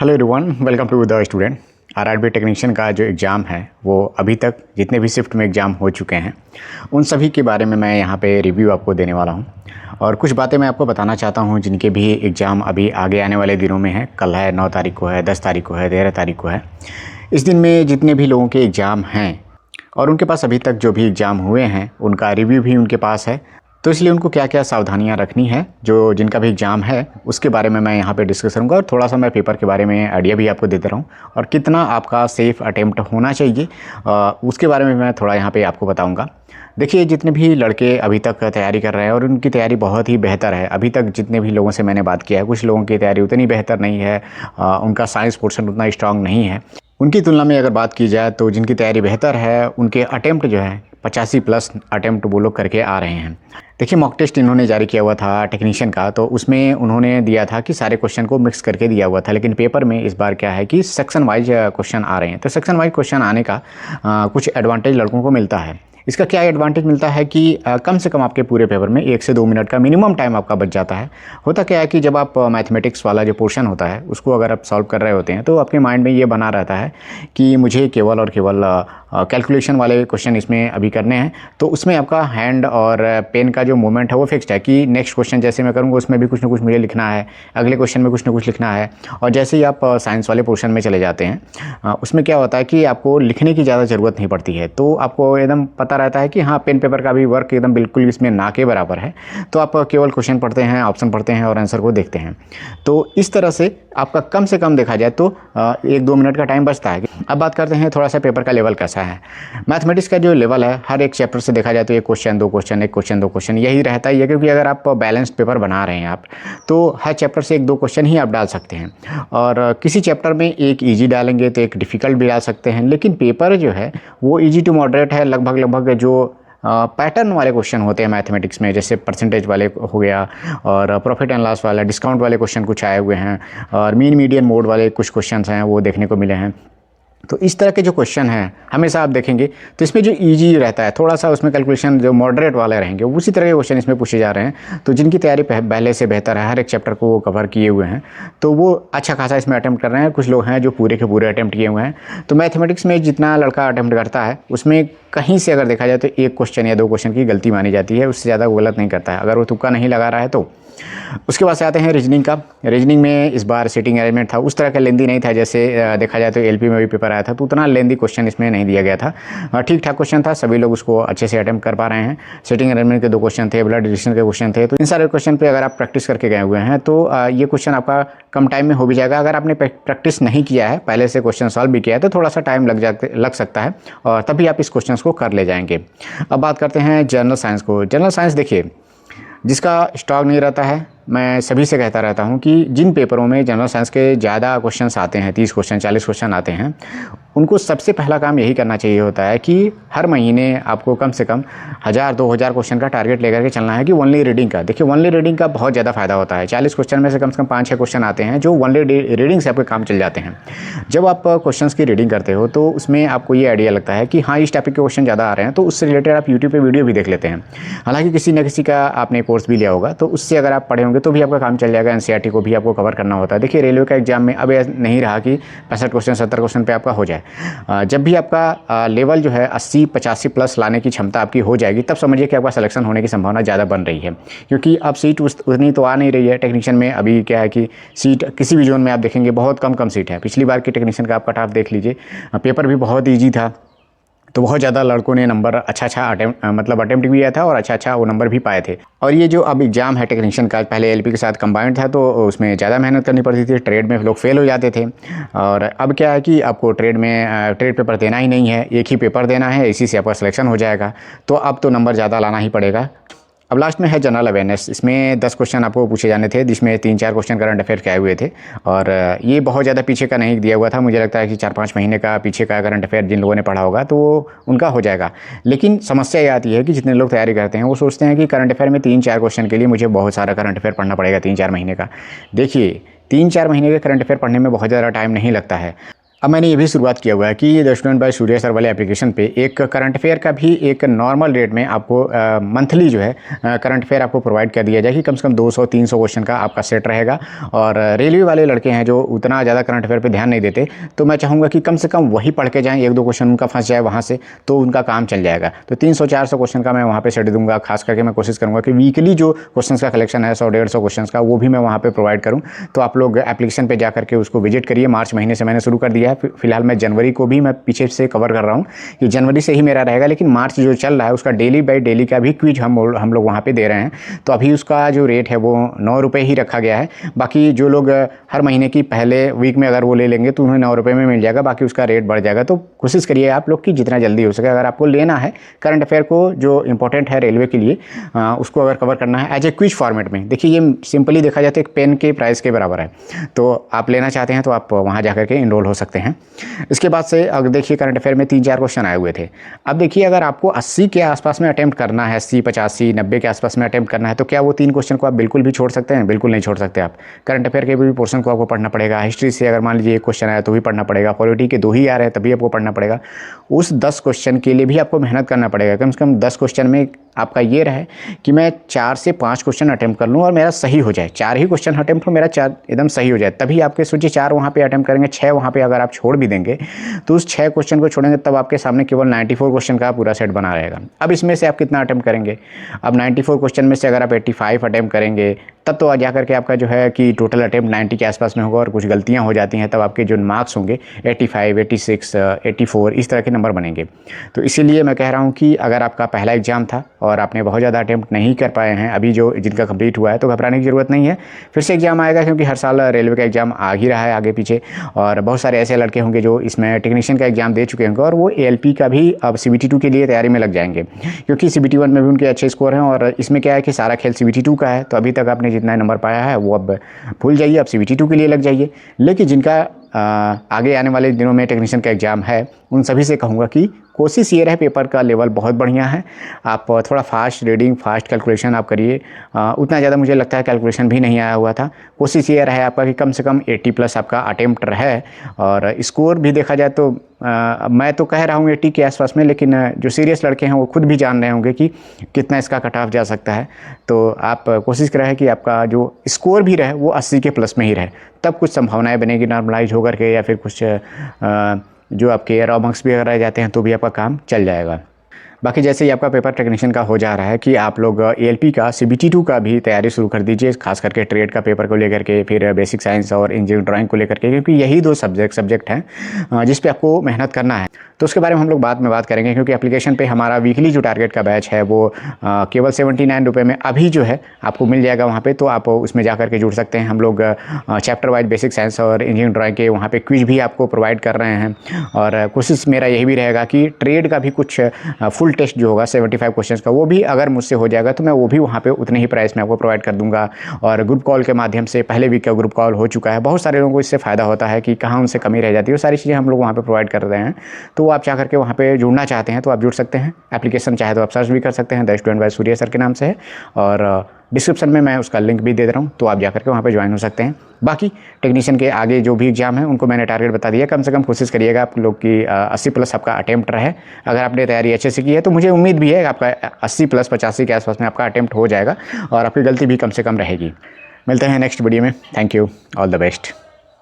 Hello everyone, welcome to the student. RRB technician का जो exam है वो अभी तक जितने भी शिफ्ट में एग्ज़ाम हो चुके हैं उन सभी के बारे में मैं यहाँ पे रिव्यू आपको देने वाला हूँ और कुछ बातें मैं आपको बताना चाहता हूँ जिनके भी एग्ज़ाम अभी आगे आने वाले दिनों में है। कल है, 9 तारीख को है, 10 तारीख को है, 13 तारीख को है। इस दिन में जितने भी लोगों के एग्ज़ाम हैं और उनके पास अभी तक जो भी एग्ज़ाम हुए हैं उनका रिव्यू भी उनके पास है, तो इसलिए उनको क्या क्या सावधानियां रखनी है जो जिनका भी एग्ज़ाम है उसके बारे में मैं यहाँ पे डिस्कस करूँगा और थोड़ा सा मैं पेपर के बारे में आइडिया भी आपको देता रहूँ और कितना आपका सेफ़ अटेम्प्ट होना चाहिए उसके बारे में मैं थोड़ा यहाँ पे आपको बताऊँगा। देखिए, जितने भी लड़के अभी तक तैयारी कर रहे हैं और उनकी तैयारी बहुत ही बेहतर है। अभी तक जितने भी लोगों से मैंने बात किया है, कुछ लोगों की तैयारी उतनी बेहतर नहीं है, उनका साइंस पोर्शन उतना स्ट्रांग नहीं है। उनकी तुलना में अगर बात की जाए तो जिनकी तैयारी बेहतर है उनके अटेम्प्ट जो है 85+ अटेम्प्ट वो लोग करके आ रहे हैं। देखिए, मॉक टेस्ट इन्होंने जारी किया हुआ था टेक्नीशियन का, तो उसमें उन्होंने दिया था कि सारे क्वेश्चन को मिक्स करके दिया हुआ था, लेकिन पेपर में इस बार क्या है कि सेक्शन वाइज क्वेश्चन आ रहे हैं। तो सेक्शन वाइज क्वेश्चन आने का कुछ एडवांटेज लड़कों को मिलता है। इसका क्या एडवांटेज मिलता है कि कम से कम आपके पूरे पेपर में 1 से 2 मिनट का मिनिमम टाइम आपका बच जाता है। होता क्या है कि जब आप मैथमेटिक्स वाला जो पोर्शन होता है उसको अगर आप सॉल्व कर रहे होते हैं तो आपके माइंड में ये बना रहता है कि मुझे केवल और केवल कैलकुलेशन वाले क्वेश्चन इसमें अभी करने हैं। तो उसमें आपका हैंड और पेन का जो मूवमेंट है वो फिक्स्ड है कि नेक्स्ट क्वेश्चन जैसे मैं करूँगा उसमें भी कुछ ना कुछ मुझे लिखना है, अगले क्वेश्चन में कुछ ना कुछ लिखना है। और जैसे ही आप साइंस वाले पोर्शन में चले जाते हैं उसमें क्या होता है कि आपको लिखने की ज़्यादा ज़रूरत नहीं पड़ती है। तो आपको एकदम पता रहता है कि हाँ, पेन पेपर का भी वर्क एकदम बिल्कुल इसमें ना के बराबर है। तो आप केवल क्वेश्चन पढ़ते हैं, ऑप्शन पढ़ते हैं और आंसर को देखते हैं। तो इस तरह से आपका कम से कम देखा जाए तो 1-2 मिनट का टाइम बचता है। अब बात करते हैं थोड़ा सा पेपर का लेवल कैसा है। मैथमेटिक्स का जो लेवल है हर एक चैप्टर से देखा जाए तो 1 क्वेश्चन 2 क्वेश्चन 1 क्वेश्चन 2 क्वेश्चन यही रहता ही है, क्योंकि अगर आप बैलेंस्ड पेपर बना रहे हैं आप तो हर चैप्टर से 1-2 क्वेश्चन ही आप डाल सकते हैं। और किसी चैप्टर में एक ईजी डालेंगे तो एक डिफ़िकल्ट भी डाल सकते हैं, लेकिन पेपर जो है वो ईजी टू मॉडरेट है। लगभग जो पैटर्न वाले क्वेश्चन होते हैं मैथमेटिक्स में, जैसे परसेंटेज वाले हो गया और प्रॉफिट एंड लॉस वाला, डिस्काउंट वाले क्वेश्चन कुछ आए हुए हैं और मीन मीडियन मोड वाले कुछ क्वेश्चंस हैं वो देखने को मिले हैं। तो इस तरह के जो क्वेश्चन हैं हमेशा आप देखेंगे तो इसमें जो इजी रहता है थोड़ा सा, उसमें कैलकुलेशन जो मॉडरेट वाले रहेंगे उसी तरह के क्वेश्चन इसमें पूछे जा रहे हैं। तो जिनकी तैयारी पहले से बेहतर है, हर एक चैप्टर को वो कवर किए हुए हैं, तो वो अच्छा खासा इसमें अटैम्प्ट कर रहे हैं। कुछ लोग हैं जो पूरे के पूरे अटैम्प्ट किए हुए हैं। तो मैथमेटिक्स में जितना लड़का अटैम्प्ट करता है उसमें कहीं से अगर देखा जाए तो 1 क्वेश्चन या 2 क्वेश्चन की गलती मानी जाती है, उससे ज़्यादा वो गलत नहीं करता है अगर वो तुक्का नहीं लगा रहा है तो। उसके बाद से आते हैं रीजनिंग का। रीजनिंग में इस बार सीटिंग अरेंजमेंट था, उस तरह का लेंदी नहीं था जैसे देखा जाए तो एलपी में भी पेपर आया था, तो उतना लेंदी क्वेश्चन इसमें नहीं दिया गया था। ठीक ठाक क्वेश्चन था, सभी लोग उसको अच्छे से अटेम्प्ट कर पा रहे हैं। सीटिंग अरेंजमेंट के 2 क्वेश्चन थे, ब्लड रिलेशन के क्वेश्चन थे। तो इन सारे क्वेश्चन पे अगर आप प्रैक्टिस करके गए हुए हैं तो ये क्वेश्चन आपका कम टाइम में हो भी जाएगा। अगर आपने प्रैक्टिस नहीं किया है, पहले से क्वेश्चन सॉल्व भी किया है, तो थोड़ा सा टाइम लग सकता है और तभी आप इस क्वेश्चन को कर ले जाएंगे। अब बात करते हैं जनरल साइंस को। जनरल साइंस देखिए, जिसका स्टॉक नहीं रहता है, मैं सभी से कहता रहता हूं कि जिन पेपरों में जनरल साइंस के ज़्यादा क्वेश्चंस आते हैं, 30 क्वेश्चन 40 क्वेश्चन आते हैं, उनको सबसे पहला काम यही करना चाहिए होता है कि हर महीने आपको कम से कम 1000-2000 क्वेश्चन का टारगेट लेकर के चलना है कि ओनली रीडिंग का। देखिए, ओनली रीडिंग का बहुत ज़्यादा फायदा होता है। 40 क्वेश्चन में से कम 5-6 क्वेश्चन आते हैं जो ओनली रीडिंग से आपके काम चल जाते हैं। जब आप क्वेश्चन की रीडिंग करते हो तो उसमें आपको ये आइडिया लगता है कि हाँ, इस टॉपिक के क्वेश्चन ज़्यादा आ रहे हैं, तो उससे रिलेटेड आप यूट्यूब पर वीडियो भी देख लेते हैं। हालाँकि किसी न किसी का आपने कोर्स भी लिया होगा, तो उससे अगर आप पढ़े होंगे तो भी आपका काम चल जाएगा। एनसीईआरटी को भी आपको कवर करना होता है। देखिए, रेलवे का एग्जाम में अब नहीं रहा कि 65 क्वेश्चन 70 क्वेश्चन पे आपका हो जाए। जब भी आपका लेवल जो है 80-85+ लाने की क्षमता आपकी हो जाएगी, तब समझिए कि आपका सिलेक्शन होने की संभावना ज़्यादा बन रही है। क्योंकि अब सीट उतनी तो आ नहीं रही है टेक्नीशियन में। अभी क्या है कि सीट किसी भी जोन में आप देखेंगे बहुत कम सीट है। पिछली बार की टेक्नीशियन का आप कट ऑफ देख लीजिए, पेपर भी बहुत ईजी था, तो बहुत ज़्यादा लड़कों ने नंबर अच्छा अटेम्प्ट भी किया था और अच्छा वो नंबर भी पाए थे। और ये जो अब एग्ज़ाम है टेक्नीशियन का, पहले एलपी के साथ कंबाइंड था तो उसमें ज़्यादा मेहनत करनी पड़ती थी, ट्रेड में लोग फेल हो जाते थे। और अब क्या है कि आपको ट्रेड पेपर देना ही नहीं है, एक ही पेपर देना है, इसी से आपका सिलेक्शन हो जाएगा। तो अब तो नंबर ज़्यादा लाना ही पड़ेगा। अब लास्ट में है जनरल अवेयरनेस। इसमें 10 क्वेश्चन आपको पूछे जाने थे, जिसमें 3-4 क्वेश्चन करंट अफेयर के आए हुए थे और ये बहुत ज़्यादा पीछे का नहीं दिया हुआ था। मुझे लगता है कि 4-5 महीने का पीछे का करंट अफेयर जिन लोगों ने पढ़ा होगा तो उनका हो जाएगा। लेकिन समस्या ये आती है कि जितने लोग तैयारी करते हैं वो सोचते हैं कि करंट अफेयर में 3-4 क्वेश्चन के लिए मुझे बहुत सारा करंट अफेयर पढ़ना पड़ेगा 3-4 महीने का। देखिए, 3-4 महीने के करंट अफेयर पढ़ने में बहुत ज़्यादा टाइम नहीं लगता है। अब मैंने ये भी शुरुआत किया हुआ है कि the student by Surya sir वाले एप्लीकेशन पे एक करंट अफेयर का भी एक नॉर्मल रेट में आपको मंथली जो है करंट अफेयर आपको प्रोवाइड कर दिया जाए कि कम से कम 200-300 क्वेश्चन का आपका सेट रहेगा। और रेलवे वाले लड़के हैं जो उतना ज़्यादा करंट अफेयर पे ध्यान नहीं देते, तो मैं चाहूँगा कि कम से कम वही पढ़ के जाएँ, 1-2 क्वेश्चन उनका फंस जाए वहाँ से तो उनका काम चल जाएगा। तो 300-400 क्वेश्चन का मैं वहाँ पर सेट दूँगा। खास करके मैं कोशिश करूँगा कि वीकली जो क्वेश्चन का कलेक्शन है 100-150 क्वेश्चन का, वो भी मैं वहाँ पर प्रोवाइड करूँ। तो आप लोग एप्लीकेशन पर जा करके उसको विजिट करिए। मार्च महीने से मैंने शुरू कर दिया है। फिलहाल मैं जनवरी को भी मैं पीछे से कवर कर रहा हूँ कि जनवरी से ही मेरा रहेगा, लेकिन मार्च जो चल रहा है उसका डेली बाय डेली का भी क्विज हम लोग वहाँ पे दे रहे हैं। तो अभी उसका जो रेट है वो 9 रुपये ही रखा गया है। बाकी जो लोग हर महीने की पहले वीक में अगर वो ले लेंगे तो उन्हें 9 रुपये में मिल जाएगा, बाकी उसका रेट बढ़ जाएगा। तो कोशिश करिए आप लोग कि जितना जल्दी हो सके, अगर आपको लेना है करंट अफेयर को जो इंपॉर्टेंट है रेलवे के लिए, उसको अगर कवर करना है एज ए क्विज फॉर्मेट में, देखिए ये सिंपली देखा जाए तो एक पेन के प्राइस के बराबर है। तो आप लेना चाहते हैं तो आप वहाँ जा करके इनरोल हो सकते हैं। इसके बाद से अगर देखिए करंट अफेयर में 3-4 क्वेश्चन आए हुए थे। अब देखिए अगर आपको 80 के आसपास में अटेम्प्ट करना है, 80, 85, 90 के आसपास में अटेम्प्ट करना है, तो क्या वो 3 क्वेश्चन को आप बिल्कुल भी छोड़ सकते हैं? बिल्कुल नहीं छोड़ सकते आप। करंट अफेयर के भी पोर्शन को आपको पढ़ना पड़ेगा। हिस्ट्री से अगर मान लीजिए 1 क्वेश्चन आया तो भी पढ़ना पड़ेगा। पॉलिटी के 2 ही आ रहे हैं तभी आपको पढ़ना पड़ेगा। उस 10 क्वेश्चन के लिए भी आपको मेहनत करना पड़ेगा। कम से कम 10 क्वेश्चन में आपका ये रहे कि मैं 4 से 5 क्वेश्चन अटेम्प्ट कर लूँ और मेरा सही हो जाए। 4 ही क्वेश्चन अटेम्प्ट हो, मेरा 4 एकदम सही हो जाए, तभी आपके सोचिए 4 वहाँ पे अटेम्प्ट करेंगे, 6 वहाँ पे अगर आप छोड़ भी देंगे तो उस 6 क्वेश्चन को छोड़ेंगे तब आपके सामने केवल 94 क्वेश्चन का पूरा सेट बना रहेगा। अब इसमें से आप कितना अटेम्प्ट करेंगे? अब 94 क्वेश्चन में से अगर आप 85 अटेम्प्ट करेंगे तब तो जा करके आपका जो है कि टोटल अटेम्प्ट 90 के आसपास में होगा और कुछ गलतियां हो जाती हैं तब आपके जो मार्क्स होंगे 85, 86, 84 इस तरह के नंबर बनेंगे। तो इसीलिए मैं कह रहा हूं कि अगर आपका पहला एग्ज़ाम था और आपने बहुत ज़्यादा अटेम्प्ट नहीं कर पाए हैं अभी जो जिनका कंप्लीट हुआ है, तो घबराने की ज़रूरत नहीं है। फिर से एग्ज़ाम आएगा, क्योंकि हर साल रेलवे का एग्ज़ाम आ ही रहा है आगे पीछे, और बहुत सारे ऐसे लड़के होंगे जो इसमें टेक्नीशियन का एग्ज़ाम दे चुके होंगे और वो ALP का भी अब CBT 2 के लिए तैयारी में लग जाएंगे, क्योंकि CBT 1 में भी उनके अच्छे स्कोर हैं और इसमें क्या है कि सारा खेल CBT 2 का है। तो अभी तक आपने जितना नंबर पाया है वो अब भूल जाइए, अब CBT 2 के लिए लग जाइए। लेकिन जिनका आगे आने वाले दिनों में टेक्नीशियन का एग्ज़ाम है उन सभी से कहूँगा कि कोशिश ये रहे, पेपर का लेवल बहुत बढ़िया है, आप थोड़ा फास्ट रीडिंग, फास्ट कैलकुलेशन आप करिए। उतना ज़्यादा मुझे लगता है कैलकुलेशन भी नहीं आया हुआ था। कोशिश ये रहे आपका कि कम से कम 80+ आपका अटेम्प्ट रहे, और स्कोर भी देखा जाए तो मैं तो कह रहा हूँ 80 के आसपास में, लेकिन जो सीरियस लड़के हैं वो खुद भी जान रहे होंगे कि कितना इसका कट ऑफ जा सकता है। तो आप कोशिश करें कि आपका जो स्कोर भी रहे वो 80 के प्लस में ही रहे, तब कुछ संभावनाएं बनेगी नॉर्मलाइज होकर के, या फिर कुछ जो आपके रॉ मार्क्स भी अगर रह जाते हैं तो भी आपका काम चल जाएगा। बाकी जैसे ही आपका पेपर टेक्नीशियन का हो जा रहा है कि आप लोग ALP का CBT 2 का भी तैयारी शुरू कर दीजिए, खास करके ट्रेड का पेपर को लेकर के, फिर बेसिक साइंस और इंजीनियरिंग ड्राइंग को लेकर के, क्योंकि यही 2 सब्जेक्ट हैं जिस पे आपको मेहनत करना है। तो उसके बारे में हम लोग बाद में बात करेंगे, क्योंकि एप्लीकेशन पे हमारा वीकली जो टारगेट का बैच है वो केवल 79 रुपये में अभी जो है आपको मिल जाएगा वहाँ पे। तो आप उसमें जा करके जुड़ सकते हैं। हम लोग चैप्टर वाइज बेसिक साइंस और इंजीनियरिंग ड्राइंग के वहाँ पे क्विज भी आपको प्रोवाइड कर रहे हैं, और कोशिश मेरा यही भी रहेगा कि ट्रेड का भी कुछ फुल टेस्ट जो होगा 75 क्वेश्चन का, वो भी अगर मुझसे हो जाएगा तो मैं वो भी वहाँ पे उतने ही प्राइस में आपको प्रोवाइड कर दूंगा। और ग्रुप कॉल के माध्यम से पहले वीक का ग्रुप कॉल हो चुका है, बहुत सारे लोगों को इससे फ़ायदा होता है कि कहाँ उनसे कमी रह जाती है, वो सारी चीज़ें हम लोग वहाँ पे प्रोवाइड कर रहे हैं। तो आप चाह करके वहाँ पे जुड़ना चाहते हैं तो आप जुड़ सकते हैं। एप्लीकेशन चाहे तो आप सर्च भी कर सकते हैं, the student by Surya sir के नाम से है, और डिस्क्रिप्शन में मैं उसका लिंक भी दे रहा हूँ, तो आप जाकर के वहाँ पे ज्वाइन हो सकते हैं। बाकी टेक्नीशियन के आगे जो भी एग्जाम है उनको मैंने टारगेट बता दिया। कम से कम कोशिश करिएगा आप लोग की 80+ आपका अटेम्प्ट रहे। अगर आपने तैयारी अच्छे से की है तो मुझे उम्मीद भी है आपका 80+ 85 के आसपास में आपका अटेम्प्ट हो जाएगा और आपकी गलती भी कम से कम रहेगी। मिलते हैं नेक्स्ट वीडियो में। Thank you, all the best.